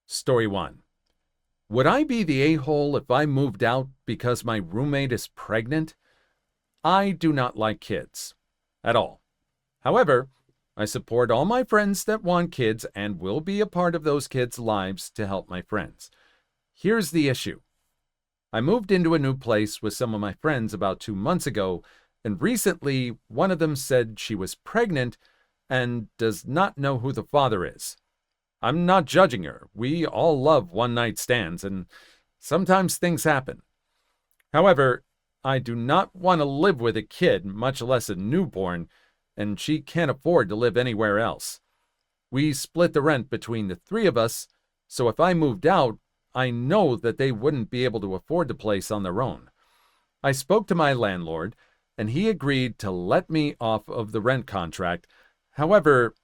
Story 1. Would I be the a-hole if I moved out because my roommate is pregnant? I do not like kids. At all. However, I support all my friends that want kids and will be a part of those kids' lives to help my friends. Here's the issue. I moved into a new place with some of my friends about 2 months ago, and recently one of them said she was pregnant and does not know who the father is. I'm not judging her. We all love one-night stands, and sometimes things happen. However, I do not want to live with a kid, much less a newborn, and she can't afford to live anywhere else. We split the rent between the three of us, so if I moved out, I know that they wouldn't be able to afford the place on their own. I spoke to my landlord, and he agreed to let me off of the rent contract. However,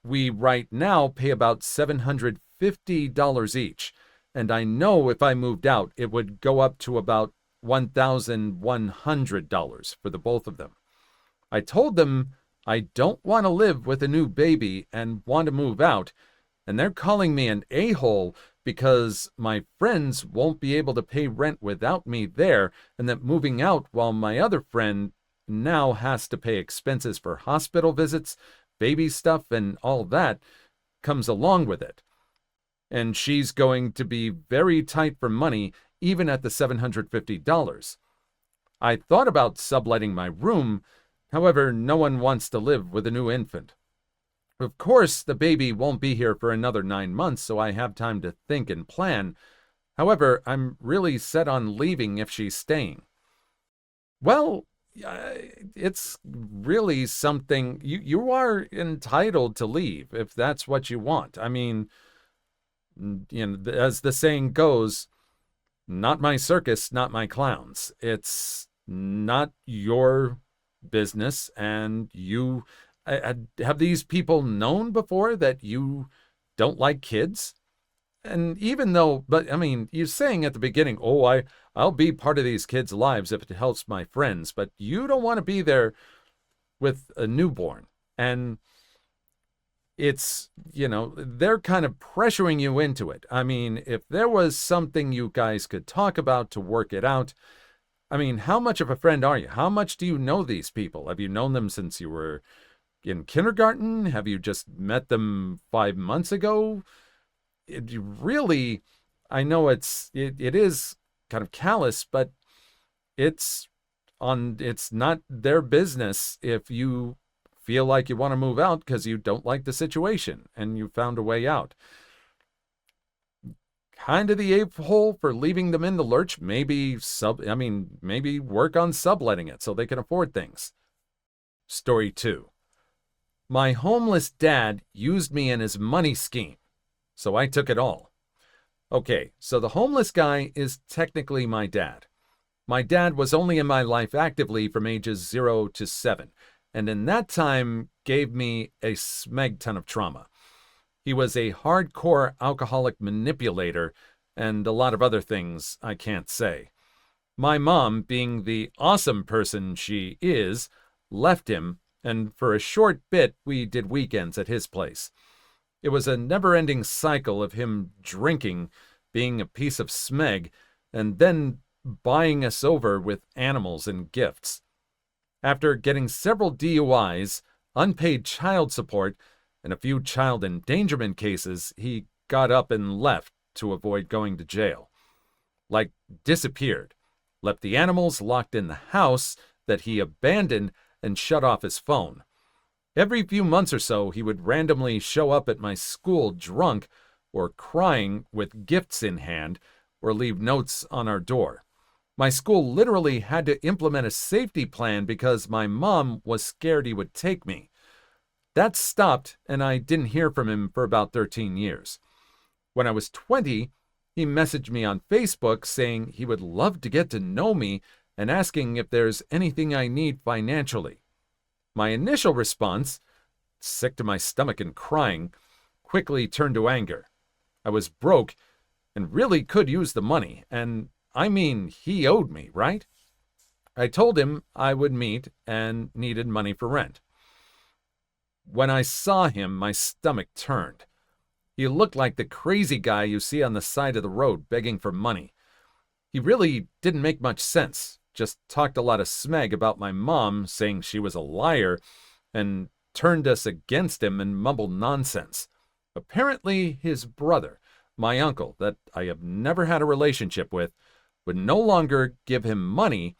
we right now pay about $750 each, and I know if I moved out, it would go up to about $1,100 for the both of them. I told them I don't want to live with a new baby and want to move out, and they're calling me an a-hole because my friends won't be able to pay rent without me there, and that moving out while my other friend now has to pay expenses for hospital visits, baby stuff, and all that comes along with it. And she's going to be very tight for money even at the $750. I thought about subletting my room. However, no one wants to live with a new infant. Of course, the baby won't be here for another 9 months, so I have time to think and plan. However, I'm really set on leaving if she's staying. Well, it's really something. You are entitled to leave if that's what you want. I mean, as the saying goes, not my circus, not my clowns. It's not your business, and you have these people known before that you don't like kids? And even though, but I mean, you're saying at the beginning, oh, I'll be part of these kids' lives if it helps my friends, but you don't want to be there with a newborn. And it's, they're kind of pressuring you into it. I mean, if there was something you guys could talk about to work it out, I mean, how much of a friend are you? How much do you know these people? Have you known them since you were in kindergarten? Have you just met them 5 months ago? Really, I know it is kind of callous, but it's not their business if you feel like you want to move out because you don't like the situation and you found a way out. Kind of the a-hole for leaving them in the lurch. Maybe work on subletting it so they can afford things. Story 2. My homeless dad used me in his money scheme, so I took it all. Okay, so the homeless guy is technically my dad. My dad was only in my life actively from ages 0 to 7, and in that time gave me a smeg ton of trauma. He was a hardcore alcoholic manipulator and a lot of other things I can't say. My mom, being the awesome person she is, left him, and for a short bit we did weekends at his place. It was a never-ending cycle of him drinking, being a piece of smeg, and then buying us over with animals and gifts. After getting several DUIs, unpaid child support, and a few child endangerment cases, he got up and left to avoid going to jail. Like, disappeared. Left the animals locked in the house that he abandoned and shut off his phone. Every few months or so, he would randomly show up at my school drunk or crying with gifts in hand or leave notes on our door. My school literally had to implement a safety plan because my mom was scared he would take me. That stopped, and I didn't hear from him for about 13 years. When I was 20, he messaged me on Facebook saying he would love to get to know me and asking if there's anything I need financially. My initial response, sick to my stomach and crying, quickly turned to anger. I was broke and really could use the money, and I mean, he owed me, right? I told him I would meet and needed money for rent. When I saw him, my stomach turned. He looked like the crazy guy you see on the side of the road begging for money. He really didn't make much sense, just talked a lot of smeg about my mom, saying she was a liar, and turned us against him and mumbled nonsense. Apparently, his brother, my uncle, that I have never had a relationship with, would no longer give him money,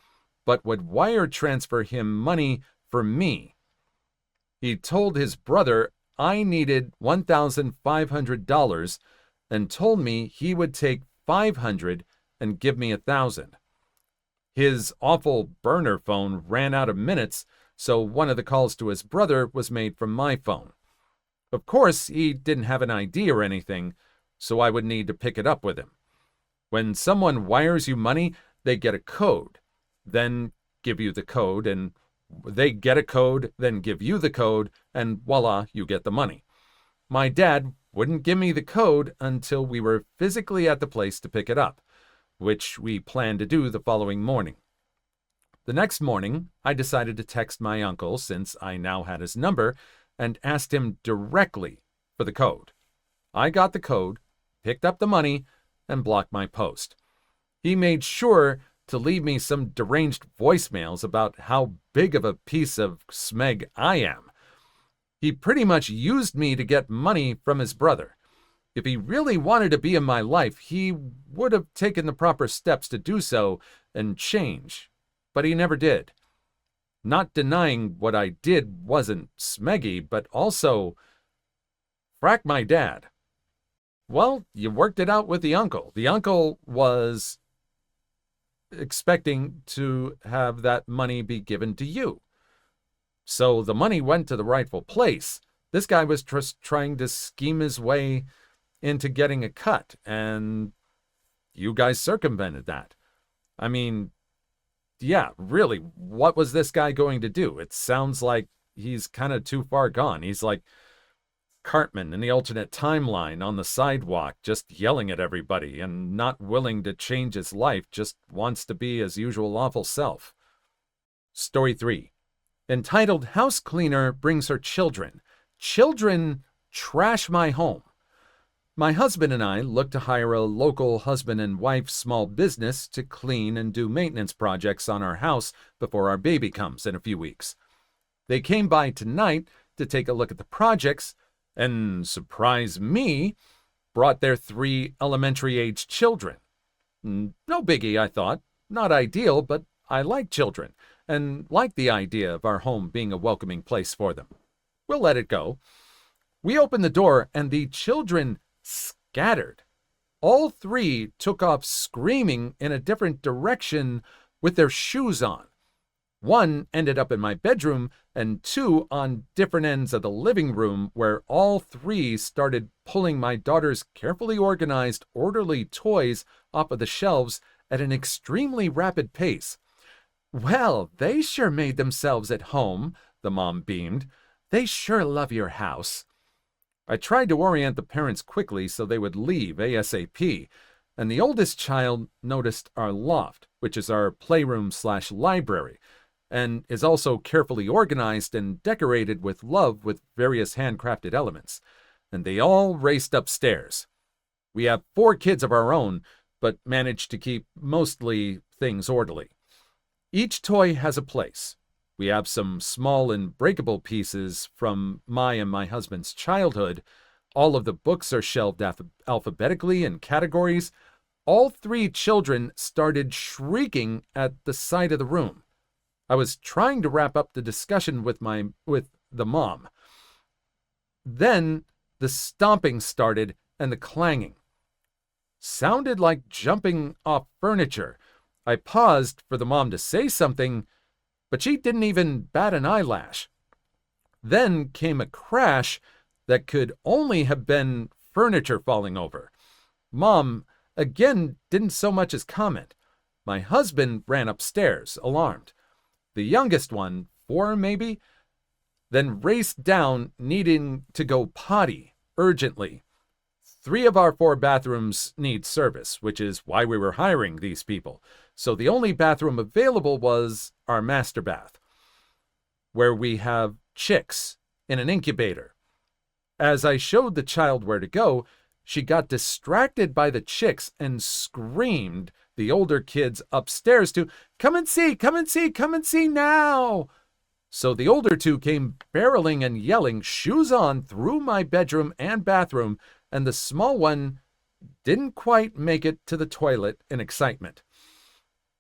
but would wire transfer him money for me. He told his brother I needed $1,500 and told me he would take $500 and give me $1,000. His awful burner phone ran out of minutes, so one of the calls to his brother was made from my phone. Of course, he didn't have an ID or anything, so I would need to pick it up with him. When someone wires you money, they get a code, then give you the code, and they get a code, then give you the code, and voila, you get the money. My dad wouldn't give me the code until we were physically at the place to pick it up, which we planned to do the following morning. The next morning, I decided to text my uncle, since I now had his number, and asked him directly for the code. I got the code, picked up the money, and blocked my post. He made sure to leave me some deranged voicemails about how big of a piece of smeg I am. He pretty much used me to get money from his brother. If he really wanted to be in my life, he would have taken the proper steps to do so and change, but he never did. Not denying what I did wasn't smeggy, but also, frack my dad. Well, you worked it out with the uncle. The uncle was expecting to have that money be given to you. So the money went to the rightful place. This guy was just trying to scheme his way into getting a cut, and you guys circumvented that. I mean, yeah, really, what was this guy going to do? It sounds like he's kind of too far gone. He's like Cartman in the alternate timeline on the sidewalk, just yelling at everybody and not willing to change his life, just wants to be his usual awful self. Story 3. Entitled House Cleaner Brings Her Children. Children trash my home. My husband and I look to hire a local husband and wife small business to clean and do maintenance projects on our house before our baby comes in a few weeks. They came by tonight to take a look at the projects and, surprise me, brought their 3 elementary-aged children. No biggie, I thought. Not ideal, but I like children and like the idea of our home being a welcoming place for them. We'll let it go. We opened the door and the children scattered. All 3 took off screaming in a different direction with their shoes on. 1 ended up in my bedroom and 2 on different ends of the living room, where all 3 started pulling my daughter's carefully organized, orderly toys off of the shelves at an extremely rapid pace. "Well, they sure made themselves at home," the mom beamed. "They sure love your house." I tried to orient the parents quickly so they would leave ASAP, and the oldest child noticed our loft, which is our playroom/library, and is also carefully organized and decorated with love with various handcrafted elements, and they all raced upstairs. We have 4 kids of our own, but managed to keep mostly things orderly. Each toy has a place. We have some small and breakable pieces from my and my husband's childhood. All of the books are shelved alphabetically in categories. All 3 children started shrieking at the side of the room. I was trying to wrap up the discussion with the mom. Then the stomping started and the clanging. Sounded like jumping off furniture. I paused for the mom to say something, but she didn't even bat an eyelash. Then came a crash that could only have been furniture falling over. Mom, again, didn't so much as comment. My husband ran upstairs, alarmed. The youngest one, 4 maybe, then raced down, needing to go potty urgently. 3 of our 4 bathrooms need service, which is why we were hiring these people. So the only bathroom available was our master bath, where we have chicks in an incubator. As I showed the child where to go, she got distracted by the chicks and screamed the older kids upstairs to, "Come and see, come and see, come and see now!" So the older two came barreling and yelling, shoes on, through my bedroom and bathroom, and the small one didn't quite make it to the toilet in excitement.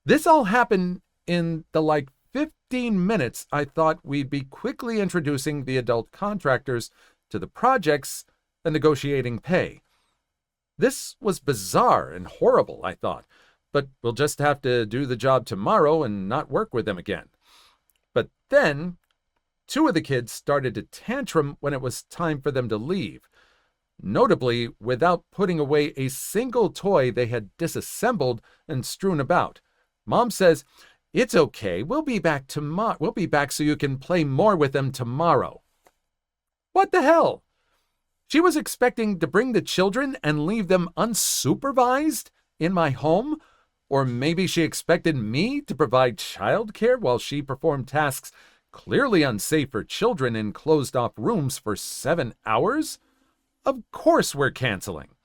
This all happened in the 15 minutes I thought we'd be quickly introducing the adult contractors to the projects and negotiating pay. This was bizarre and horrible, I thought, but we'll just have to do the job tomorrow and not work with them again. But then, two of the kids started to tantrum when it was time for them to leave. Notably, without putting away a single toy they had disassembled and strewn about. Mom says, "It's okay, we'll be back tomorrow. We'll be back so you can play more with them tomorrow." What the hell? She was expecting to bring the children and leave them unsupervised in my home? Or maybe she expected me to provide childcare while she performed tasks clearly unsafe for children in closed-off rooms for 7 hours? Of course we're canceling.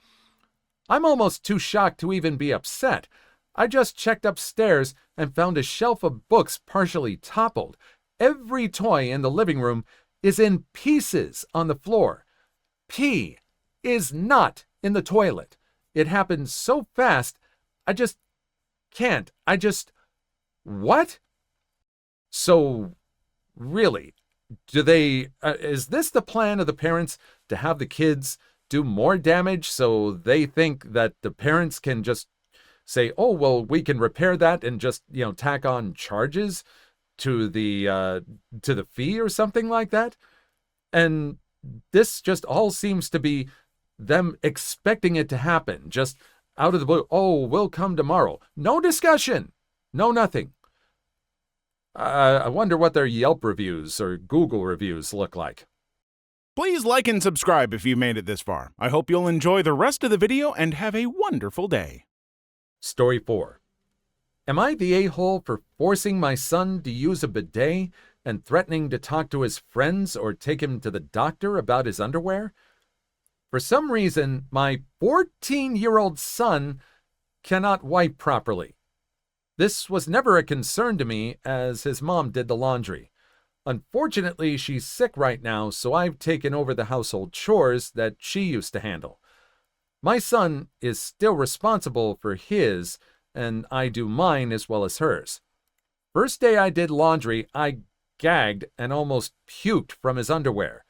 I'm almost too shocked to even be upset. I just checked upstairs and found a shelf of books partially toppled. Every toy in the living room is in pieces on the floor. Pee is not in the toilet. It happened so fast, I just can't. What? So, really, is this the plan of the parents, to have the kids do more damage so they think that the parents can just say, "Oh, well, we can repair that," and just, tack on charges to the fee or something like that? And this just all seems to be them expecting it to happen, just out of the blue. "Oh, we'll come tomorrow." No discussion. No nothing. I wonder what their Yelp reviews or Google reviews look like. Please like and subscribe if you made it this far. I hope you'll enjoy the rest of the video and have a wonderful day. Story 4. Am I the a-hole for forcing my son to use a bidet and threatening to talk to his friends or take him to the doctor about his underwear? For some reason, my 14-year-old son cannot wipe properly. This was never a concern to me, as his mom did the laundry. Unfortunately, she's sick right now, so I've taken over the household chores that she used to handle. My son is still responsible for his, and I do mine as well as hers. First day I did laundry, I gagged and almost puked from his underwear.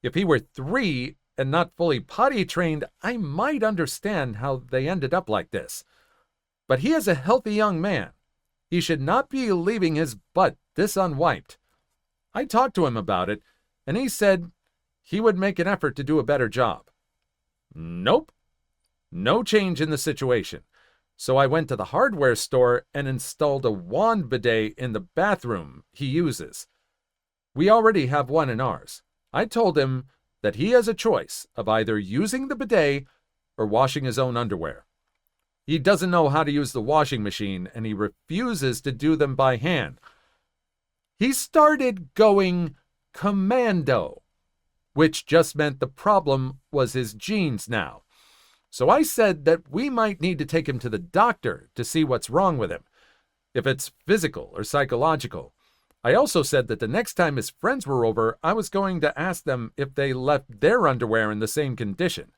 If he were 3 and not fully potty trained, I might understand how they ended up like this. But he is a healthy young man. He should not be leaving his butt this unwiped. I talked to him about it, and he said he would make an effort to do a better job. Nope. No change in the situation. So I went to the hardware store and installed a wand bidet in the bathroom he uses. We already have one in ours. I told him that he has a choice of either using the bidet or washing his own underwear. He doesn't know how to use the washing machine, and he refuses to do them by hand. He started going commando, which just meant the problem was his genes now. So I said that we might need to take him to the doctor to see what's wrong with him, if it's physical or psychological. I also said that the next time his friends were over, I was going to ask them if they left their underwear in the same condition.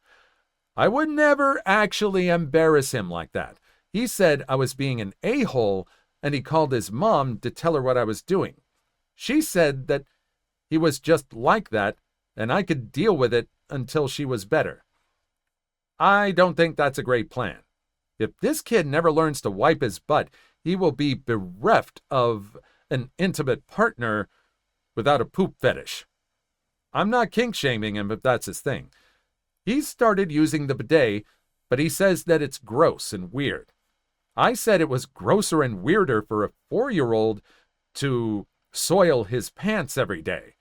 I would never actually embarrass him like that. He said I was being an a-hole, and he called his mom to tell her what I was doing. She said that he was just like that, and I could deal with it until she was better. I don't think that's a great plan. If this kid never learns to wipe his butt, he will be bereft of an intimate partner without a poop fetish. I'm not kink-shaming him if that's his thing. He started using the bidet, but he says that it's gross and weird. I said it was grosser and weirder for a 4-year-old to soil his pants every day.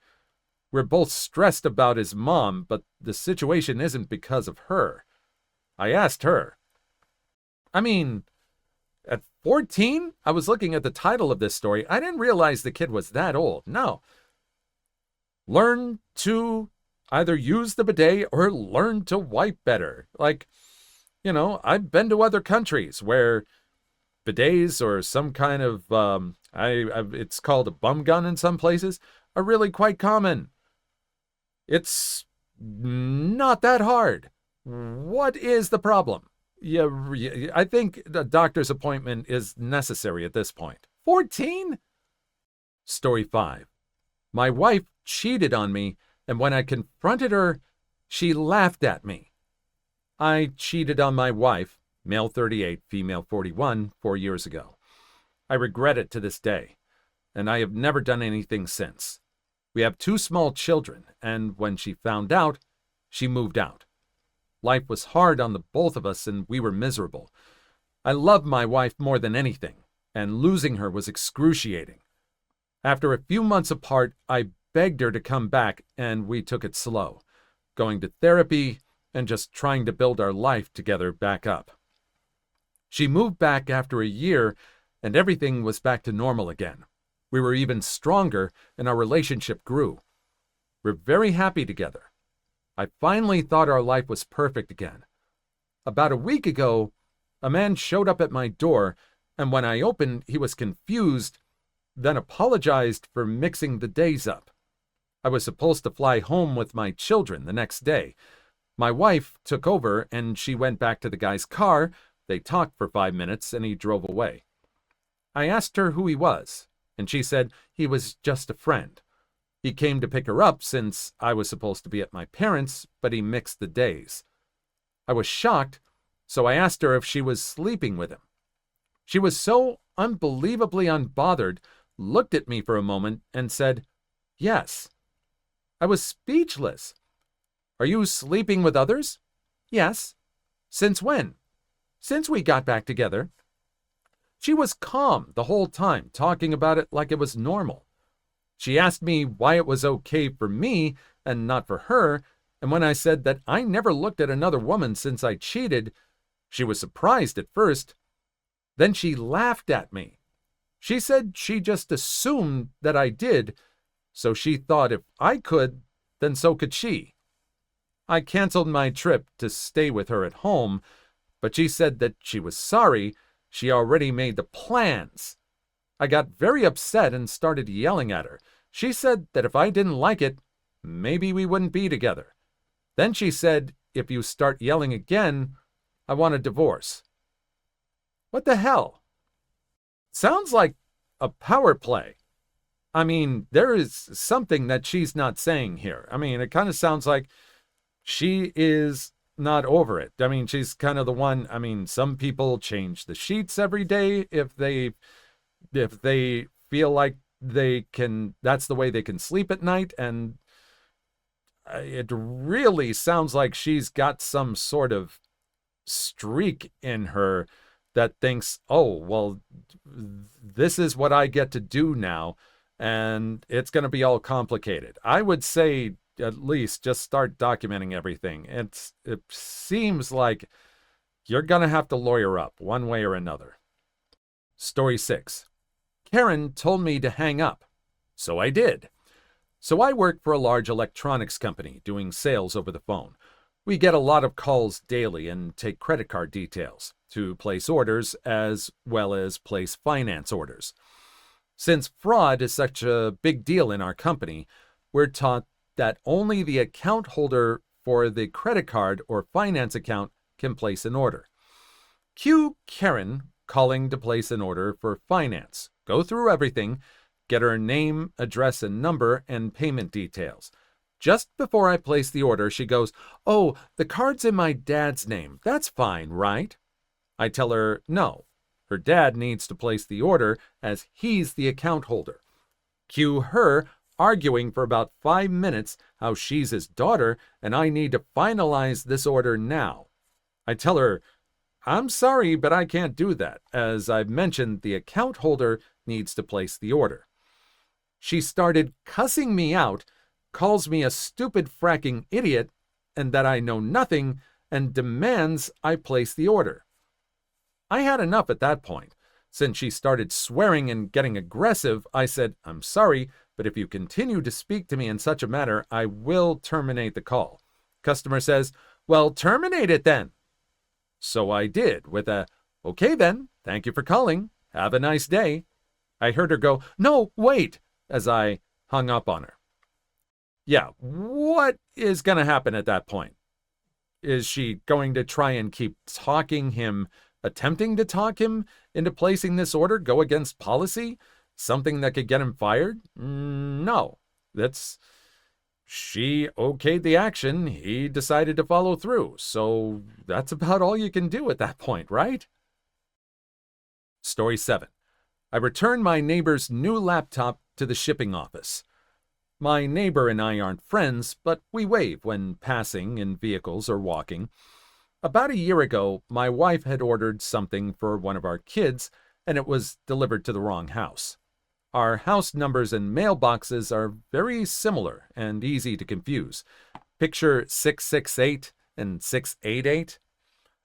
We're both stressed about his mom, but the situation isn't because of her. I asked her. I mean, at 14, I was looking at the title of this story. I didn't realize the kid was that old. No. Learn to either use the bidet or learn to wipe better. Like, I've been to other countries where bidets or some kind of, it's called a bum gun in some places, are really quite common. It's not that hard. What is the problem? Yeah, I think a doctor's appointment is necessary at this point. 14? Story 5. My wife cheated on me, and when I confronted her, she laughed at me. I cheated on my wife, male 38, female 41, 4 years ago. I regret it to this day, and I have never done anything since. We have 2 small children, and when she found out, she moved out. Life was hard on the both of us, and we were miserable. I loved my wife more than anything, and losing her was excruciating. After a few months apart, I begged her to come back, and we took it slow, going to therapy and just trying to build our life together back up. She moved back after a year, and everything was back to normal again. We were even stronger, and our relationship grew. We're very happy together. I finally thought our life was perfect again. About a week ago, a man showed up at my door, and when I opened, he was confused, then apologized for mixing the days up. I was supposed to fly home with my children the next day. My wife took over, and she went back to the guy's car. They talked for 5 minutes, and he drove away. I asked her who he was, and she said he was just a friend. He came to pick her up since I was supposed to be at my parents', but he mixed the days. I was shocked, so I asked her if she was sleeping with him. She was so unbelievably unbothered, looked at me for a moment, and said, "Yes." I was speechless. "Are you sleeping with others?" "Yes." "Since when?" "Since we got back together." She was calm the whole time, talking about it like it was normal. She asked me why it was okay for me and not for her, and when I said that I never looked at another woman since I cheated, she was surprised at first. Then she laughed at me. She said she just assumed that I did, so she thought if I could, then so could she. I canceled my trip to stay with her at home, but she said that she was sorry. She already made the plans. I got very upset and started yelling at her. She said that if I didn't like it, maybe we wouldn't be together. Then she said, "If you start yelling again, I want a divorce." What the hell? Sounds like a power play. I mean, there is something that she's not saying here. I mean, it kind of sounds like she is not over it. I mean, she's kind of the one. I mean, some people change the sheets every day if they feel like that's the way they can sleep at night. And it really sounds like she's got some sort of streak in her that thinks, oh, well, this is what I get to do now, and it's going to be all complicated. I would say at least just start documenting everything. It seems like you're going to have to lawyer up one way or another. Story 6. Karen told me to hang up, so I did. So I work for a large electronics company doing sales over the phone. We get a lot of calls daily and take credit card details to place orders as well as place finance orders. Since fraud is such a big deal in our company, we're taught that only the account holder for the credit card or finance account can place an order. Cue Karen calling to place an order for finance. Go through everything, get her name, address, and number, and payment details. Just before I place the order, she goes, "Oh, the card's in my dad's name. That's fine, right?" I tell her no. Her dad needs to place the order as he's the account holder. Cue her arguing for about 5 minutes how she's his daughter and I need to finalize this order now. I tell her, "I'm sorry, but I can't do that. As I've mentioned, the account holder needs to place the order." She started cussing me out, calls me a stupid fracking idiot and that I know nothing, and demands I place the order. I had enough at that point. Since she started swearing and getting aggressive, I said, "I'm sorry, but if you continue to speak to me in such a manner, I will terminate the call. Customer says, well, terminate it then. So I did with a, okay then, thank you for calling. Have a nice day. I heard her go, no, wait, as I hung up on her. Yeah, what is going to happen at that point? Is she going to try and keep attempting to talk him into placing this order, go against policy? Something that could get him fired? No. She okayed the action. He decided to follow through. So that's about all you can do at that point, right? Story 7. I returned my neighbor's new laptop to the shipping office. My neighbor and I aren't friends, but we wave when passing in vehicles or walking. About a year ago, my wife had ordered something for one of our kids, and it was delivered to the wrong house. Our house numbers and mailboxes are very similar and easy to confuse. Picture 668 and 688.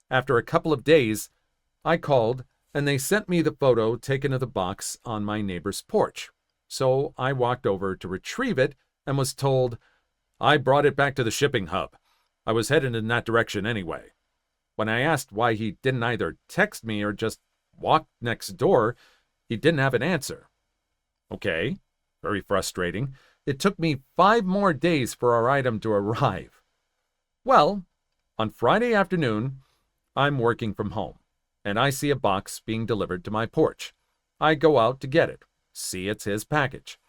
After a couple of days, I called, and they sent me the photo taken of the box on my neighbor's porch. So I walked over to retrieve it and was told, I brought it back to the shipping hub. I was headed in that direction anyway. When I asked why he didn't either text me or just walk next door, he didn't have an answer. Okay, very frustrating. It took me 5 more days for our item to arrive. Well, on Friday afternoon, I'm working from home, and I see a box being delivered to my porch. I go out to get it. See, it's his package.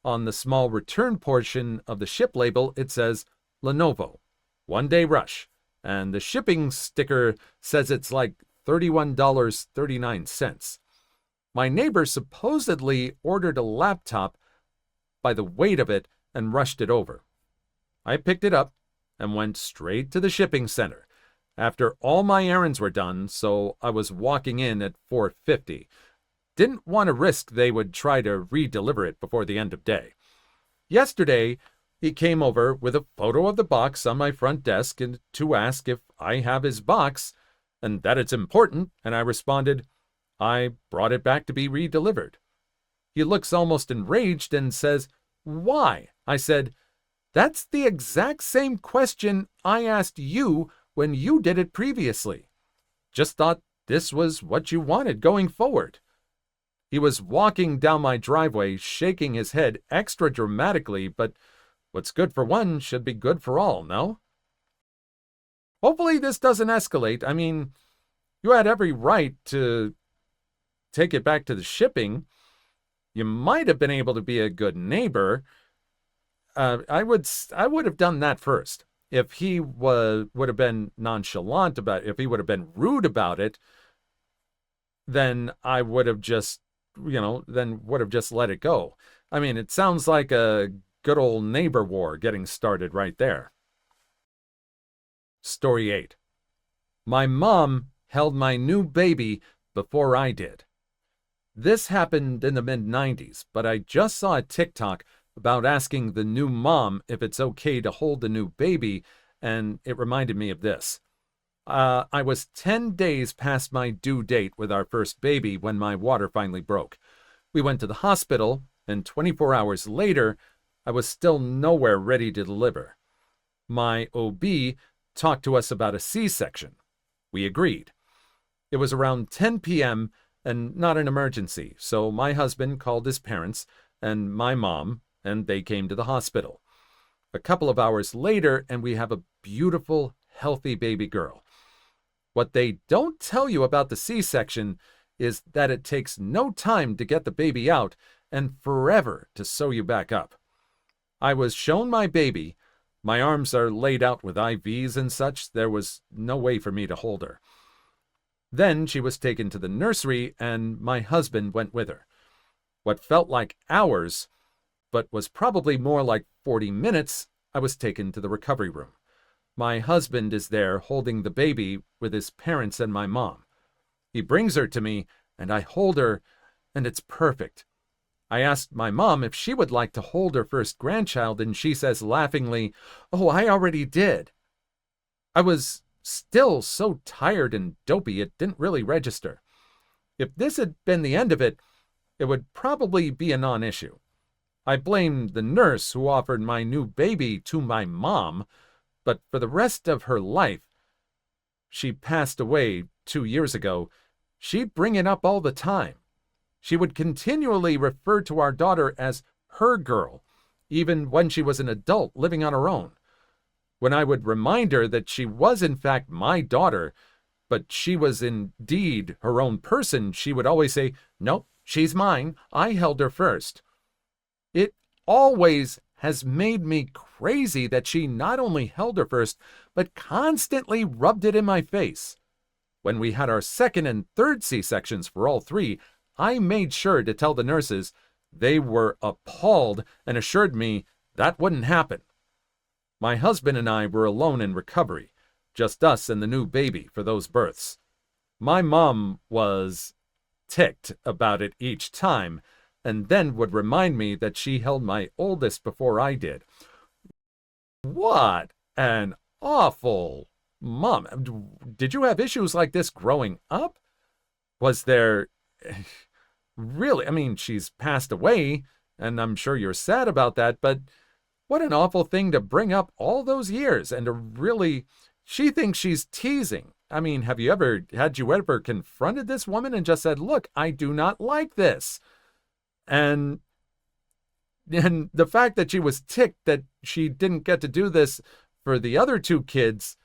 On the small return portion of the ship label, it says Lenovo, 1-day rush, and the shipping sticker says it's like $31.39. My neighbor supposedly ordered a laptop by the weight of it and rushed it over. I picked it up and went straight to the shipping center after all my errands were done, so I was walking in at 4:50. Didn't want to risk they would try to re-deliver it before the end of day. Yesterday, he came over with a photo of the box on my front desk and to ask if I have his box and that it's important, and I responded, I brought it back to be re-delivered. He looks almost enraged and says, why? I said, that's the exact same question I asked you when you did it previously. Just thought this was what you wanted going forward. He was walking down my driveway, shaking his head extra dramatically, but what's good for one should be good for all, no? Hopefully this doesn't escalate. I mean, you had every right to take it back to the shipping. You might have been able to be a good neighbor. I would have done that first. If he would have been nonchalant about it, if he would have been rude about it, then I would have just let it go. I mean, it sounds like a good old neighbor war getting started right there. Story 8. My mom held my new baby before I did. This happened in the mid-90s, but I just saw a TikTok about asking the new mom if it's okay to hold the new baby, and it reminded me of this. I was 10 days past my due date with our first baby when my water finally broke. We went to the hospital, and 24 hours later, I was still nowhere ready to deliver. My OB talked to us about a C-section. We agreed. It was around 10 p.m. and not an emergency, so my husband called his parents and my mom, and they came to the hospital. A couple of hours later, and we have a beautiful, healthy baby girl. What they don't tell you about the C-section is that it takes no time to get the baby out and forever to sew you back up. I was shown my baby. My arms are laid out with IVs and such. There was no way for me to hold her. Then she was taken to the nursery, and my husband went with her. What felt like hours, but was probably more like 40 minutes, I was taken to the recovery room. My husband is there holding the baby with his parents and my mom. He brings her to me, and I hold her, and it's perfect. I asked my mom if she would like to hold her first grandchild, and she says laughingly, "Oh, I already did." I was still so tired and dopey it didn't really register. If this had been the end of it, it would probably be a non-issue. I blame the nurse who offered my new baby to my mom, but for the rest of her life, she passed away 2 years ago, she'd bring it up all the time. She would continually refer to our daughter as her girl, even when she was an adult living on her own. When I would remind her that she was in fact my daughter, but she was indeed her own person, she would always say, "Nope, she's mine. I held her first." It always has made me crazy that she not only held her first, but constantly rubbed it in my face. When we had our second and third C-sections for all three, I made sure to tell the nurses. They were appalled and assured me that wouldn't happen. My husband and I were alone in recovery, just us and the new baby for those births. My mom was ticked about it each time, and then would remind me that she held my oldest before I did. What an awful mom. Did you have issues like this growing up? Was there... Really, I mean, she's passed away, and I'm sure you're sad about that, but what an awful thing to bring up all those years and to really... She thinks she's teasing. I mean, had you ever confronted this woman and just said, "Look, I do not like this"? And the fact that she was ticked that she didn't get to do this for the other two kids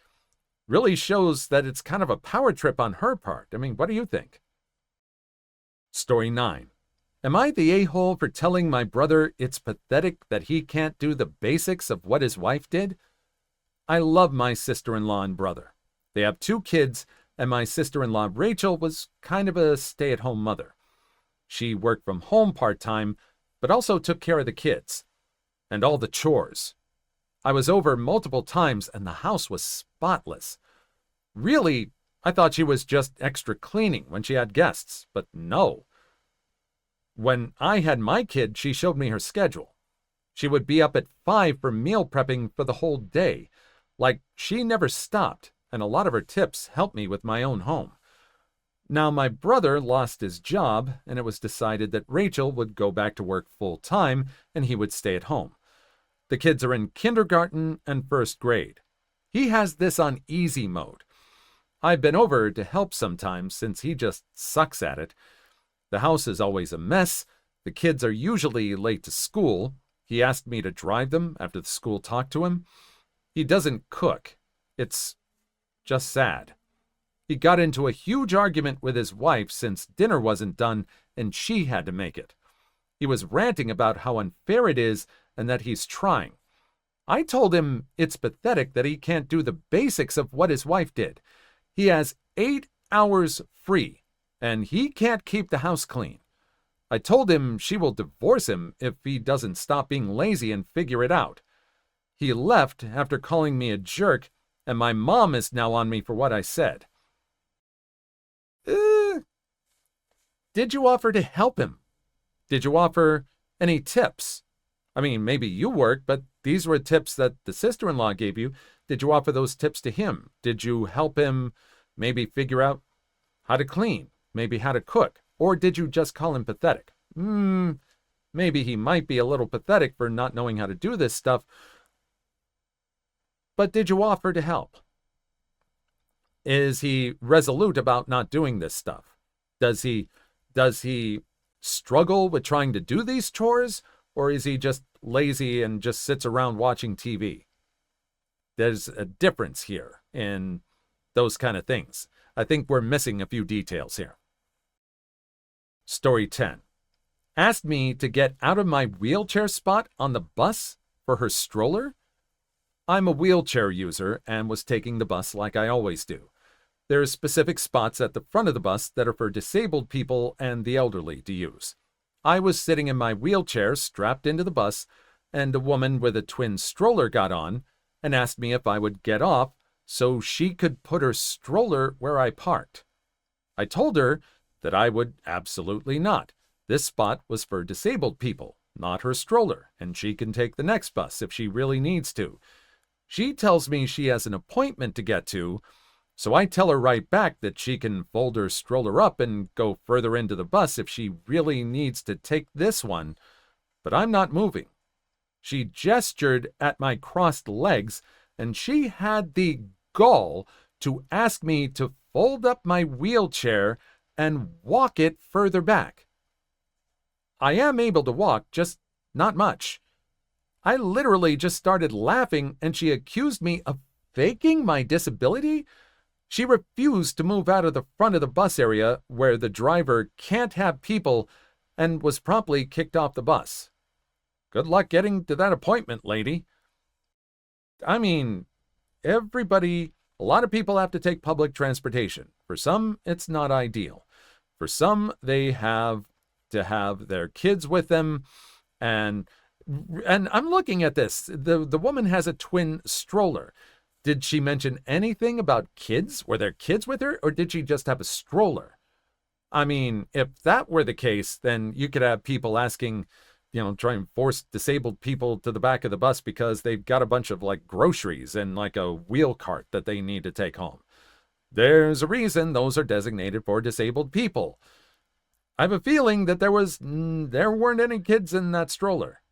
really shows that it's kind of a power trip on her part. I mean, what do you think? Story 9. Am I the a-hole for telling my brother it's pathetic that he can't do the basics of what his wife did? I love my sister-in-law and brother. They have 2 kids, and my sister-in-law Rachel was kind of a stay-at-home mother. She worked from home part-time, but also took care of the kids and all the chores. I was over multiple times, and the house was spotless. Really, I thought she was just extra cleaning when she had guests, but no. When I had my kid, she showed me her schedule. She would be up at 5 for meal prepping for the whole day. Like, she never stopped, and a lot of her tips helped me with my own home. Now, my brother lost his job, and it was decided that Rachel would go back to work full-time, and he would stay at home. The kids are in kindergarten and first grade. He has this on easy mode. I've been over to help sometimes since he just sucks at it. The house is always a mess. The kids are usually late to school. He asked me to drive them after the school talked to him. He doesn't cook. It's just sad. He got into a huge argument with his wife since dinner wasn't done and she had to make it. He was ranting about how unfair it is and that he's trying. I told him it's pathetic that he can't do the basics of what his wife did. He has 8 hours free, and he can't keep the house clean. I told him she will divorce him if he doesn't stop being lazy and figure it out. He left after calling me a jerk, and my mom is now on me for what I said. Did you offer to help him? Did you offer any tips? I mean, maybe you worked, but these were tips that the sister-in-law gave you. Did you offer those tips to him? Did you help him maybe figure out how to clean, maybe how to cook? Or did you just call him pathetic? Maybe he might be a little pathetic for not knowing how to do this stuff. But did you offer to help? Is he resolute about not doing this stuff? Does he struggle with trying to do these chores? Or is he just lazy and just sits around watching TV? There's a difference here in those kind of things. I think we're missing a few details here. Story 10. Asked me to get out of my wheelchair spot on the bus for her stroller? I'm a wheelchair user and was taking the bus like I always do. There are specific spots at the front of the bus that are for disabled people and the elderly to use. I was sitting in my wheelchair strapped into the bus, and a woman with a twin stroller got on and asked me if I would get off so she could put her stroller where I parked. I told her that I would absolutely not. This spot was for disabled people, not her stroller, and she can take the next bus if she really needs to. She tells me she has an appointment to get to, so I tell her right back that she can fold her stroller up and go further into the bus if she really needs to take this one, but I'm not moving. She gestured at my crossed legs, and she had the gall to ask me to fold up my wheelchair and walk it further back. I am able to walk, just not much. I literally just started laughing, and she accused me of faking my disability. She refused to move out of the front of the bus area where the driver can't have people and was promptly kicked off the bus. Good luck getting to that appointment, lady. I mean, a lot of people have to take public transportation. For some, it's not ideal. For some, they have to have their kids with them, and I'm looking at this. The woman has a twin stroller. Did she mention anything about kids? Were there kids with her, or did she just have a stroller? I mean, if that were the case, then you could have people asking, try and force disabled people to the back of the bus because they've got a bunch of groceries and a wheel cart that they need to take home. There's a reason those are designated for disabled people. I have a feeling that there weren't any kids in that stroller.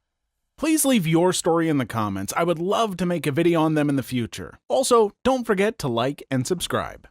Please leave your story in the comments. I would love to make a video on them in the future. Also, don't forget to like and subscribe.